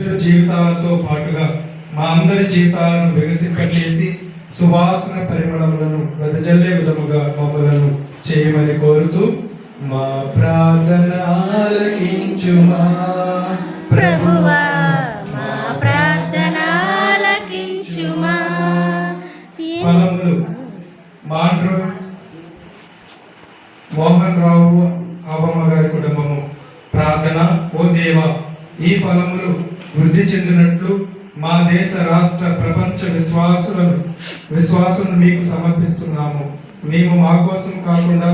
బిడ్డల జీవితాలతో పాటుగా మా అందరి జీవితాలను వికసింపచేసి సువాసన పరిమళములను వెదజల్లే విధముగా మమ్మలను చేయమని కోరుతూ మా ప్రార్థన ఆలకించుమా ప్రభువా, మా ప్రార్థన ఆలకించుమా. ఫలములు మాండ్రు మోహన్ రావు అవమ్మ గారి కుటుంబము ప్రార్థన. ఓ దేవా, ఈ ఫలములు వృద్ధి చెందినట్లు మా దేశ రాష్ట్ర ప్రపంచ విశ్వాసులను మీకు సమర్పిస్తున్నాము. మేము మా కోసం కాకుండా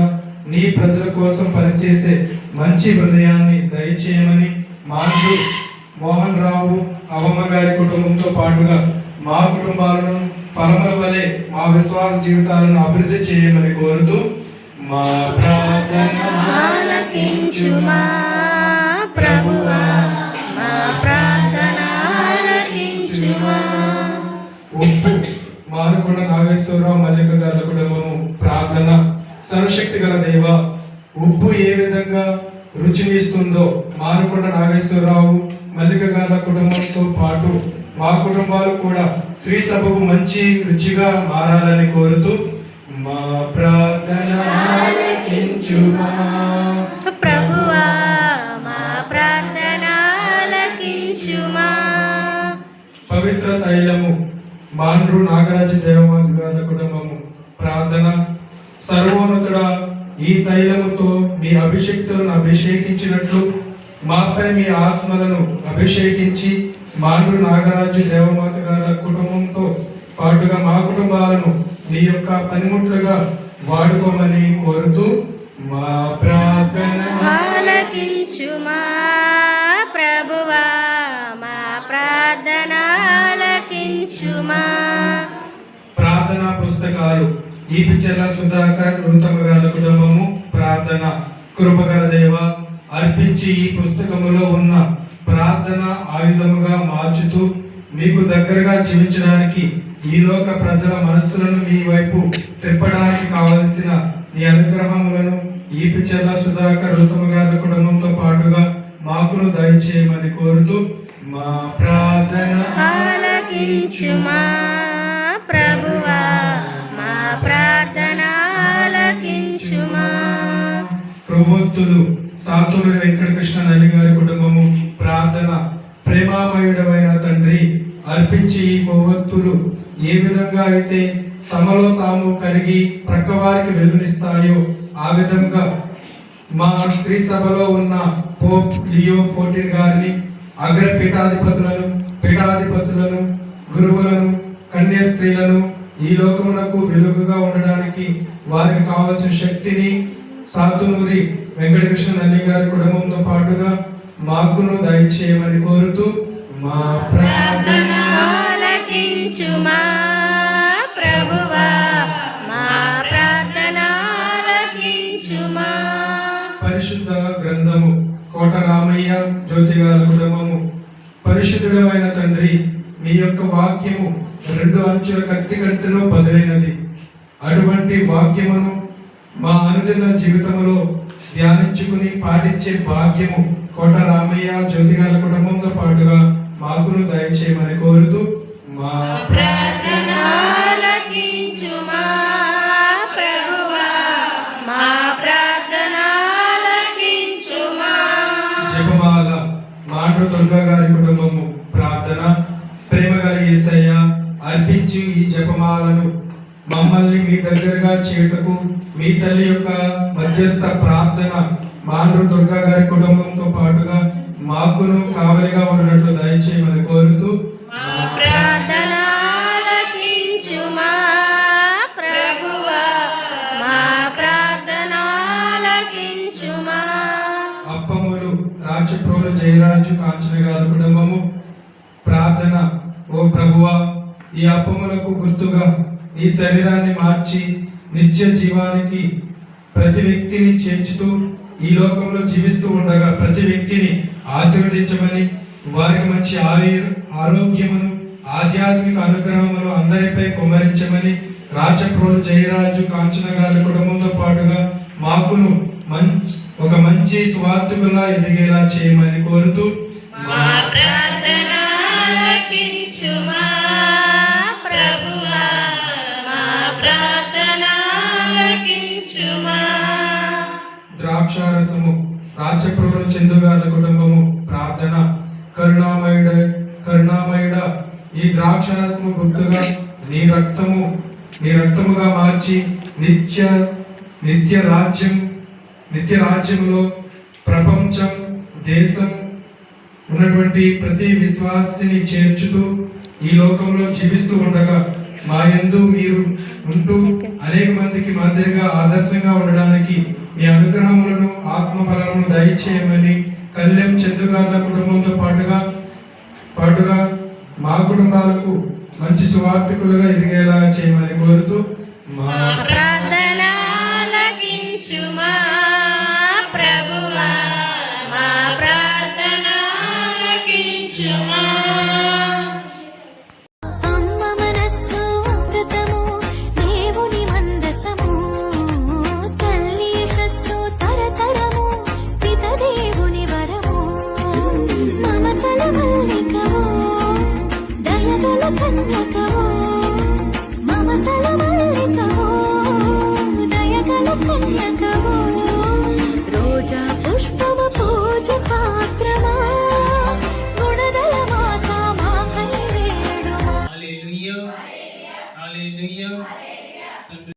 నీ ప్రజల కోసం పనిచేసే మంచి హృదయాన్ని దయచేయమని మాండ్రు మోహన్ రావు అవమ్మ గారి కుటుంబంతో పాటుగా మా కుటుంబాలను ఫలముల వలె మా విశ్వాస జీవితాలను అభివృద్ధి చేయమని కోరుతూ మా ప్రార్థన ఆలకించుమా. ప్రభువా, మా ప్రార్థన ఆలకించుమా. ఉప్పు మానుకొండ నాగేశ్వరరావు మల్లిక గారి కుటుంబము ప్రార్థన. సర్వశక్తి గల దేవ, ఉప్పు ఏ విధంగా రుచినిస్తుందో మానుకొండ నాగేశ్వరరావు మల్లిక గారి కుటుంబంతో పాటు మా కుటుంబాలు కూడా శ్రీ సభకు మంచి రుచిగా మారాలని కోరుతూ మా ప్రార్థన ఆలకించుమా. ప్రభువా, మా ప్రార్థన ఆలకించుమా. పవిత్ర తైలము మాండ్రు నాగరాజు దేవమాత గారి కుటుంబము ప్రార్థన. సర్వోన్నతుడా, ఈ తైలముతో మీ అభిషేక్తులను అభిషేకించినట్లు మాపై మీ ఆత్మలను అభిషేకించి మాండ్రు నాగరాజు దేవమాత గారి కుటుంబంతో పాటుగా మా కుటుంబాలను నీ యొక్క పనిముట్లుగా వాడుకోమని కోరుతూ మా ప్రార్థన ఆలకించుమా. ప్రభువా, మా ప్రార్థన ఆలకించుమా. ప్రార్థనా పుస్తకాలు ఈపిచెల్ల సుధాకర్ వృతమ గారి కుటుంబము ప్రార్థన. కృపగల దేవ, అర్పించి ఈ పుస్తకములో ఉన్న ప్రార్థన ఆయుధముగా మార్చుతూ మీకు దగ్గరగా జీవించడానికి ఈ లోక ప్రజల మనస్సులను మీ వైపు తిప్పడానికి కావలసిన నీ అనుగ్రహములను ఈపిచెల్ల సుధాకర్ వృతమ గారి కుటుంబంతో పాటుగా మాకును దయచేయమని కోరుతూ మా ప్రార్థన ఆలకించుమా. ప్రభువా, మా ప్రార్థన ఆలకించుమా. క్రొవ్వొత్తులు సాతూరు వెంకటకృష్ణ నల్లి గారి కుటుంబము ప్రార్థన. ప్రేమామయుడమైన తండ్రి, అర్పించి ఈ కొవ్వొత్తులు ఏ విధంగా అయితే తమలో తాము కరిగి ప్రక్కవారికి వెలునిస్తాయో ఆ విధంగా మా శ్రీ సభలో ఉన్న పోప్ లియో 14 గారిని, అగ్ర పీఠాధిపతులను, గురువులను, కన్య స్త్రీలను ఈ లోకమునకు వెలుగుగా ఉండడానికి వారికి కావలసిన శక్తిని సాతునూరి వెంకటకృష్ణ నల్లి గారి కుటుంబంతో పాటుగా మాకును దయచేయమని కోరుతూ మా ప్రార్థన ఆలకించుమా. ప్రభువా, మా ప్రార్థన ఆలకించుమా. పరిశుద్ధ గ్రంథము కోట రామయ్య జ్యోతి గారి కుటుంబము. పరిశుద్ధుడమైన తండ్రి, మీ యొక్క వాక్యము 2 అంచుల కత్తి కంటెను బదులైనది. అటువంటి వాక్యమును మా అనుదిన జీవితంలో ధ్యానించుకుని పాటించే భాగ్యము కోట రామయ్య జ్యోతి గారి కుటుంబంతో పాటుగా మాకును దయచేయమని కోరుతూ మా ప్రార్థన ఆలకించుమా. ప్రభువా, మా ప్రార్థన ఆలకించుమా. జపమాల మాండ్రు దుర్గా గారి కుటుంబము ప్రార్థన. ప్రేమగల యేసయ్య, అర్పించి ఈ జపమాలను మమ్మల్ని మీ దగ్గరగా చేయుటకు మీ తల్లి యొక్క మధ్యస్థ ప్రార్థన మాండ్రు దుర్గా గారి కుటుంబంతో పాటుగా మాకును కావలిగా ఉన్నట్లు దయచేయమని కోరుతూ ప్రార్థన ఆలకించుమా. ప్రభువా, మా ప్రార్థన ఆలకించుమా. అప్పములు రాచప్రోలు జయరాజు కాంచన గారి కుటుంబము ప్రార్థన. ఓ ప్రభువా, ఈ అప్పములకు గుర్తుగా ఈ శరీరాన్ని మార్చి నిత్య జీవానికి ప్రతి వ్యక్తిని చేర్చుతూ ఈ లోకంలో జీవిస్తూ ఉండగా ప్రతి వ్యక్తిని ఆశీర్వదించమని, వారికి మంచి ఆరోగ్యమును ఆధ్యాత్మిక అనుగ్రహములు అందరిపై కుమ్మరించమని రాచప్రోలు జయరాజు కాంచన గారి కుటుంబంతో పాటుగా మాకును ఒక మంచి స్వార్థకులా ఎదిగేలా చేయమని కోరుతూ మా ప్రార్థన ద్రాక్షారసము రాజ్యప్రభుల చందుగాల కుటుంబము ప్రార్థన. కరుణామయుడ ఈ ద్రాక్షారసము గుర్తుగా నీ రక్తముగా మార్చి నిత్య రాజ్యములో ప్రపంచం దేశం ఉన్నటువంటి ప్రతి విశ్వాసిని చేర్చుతూ ఈ లోకంలో జీవిస్తూ ఉండగా మా యందు మీరు ఉంటూ అనేక మందికి మాదిరిగా ఆదర్శంగా ఉండడానికి మీ అనుగ్రహములను ఆత్మఫలములను దయచేయమని కళ్యాణ్ చందుగార్ల కుటుంబంతో పాటుగా మా కుటుంబాలకు మంచి సువార్థికులుగా ఎదిగేలా చేయమని కోరుతూ ప్రార్థన ఆలకించుమా.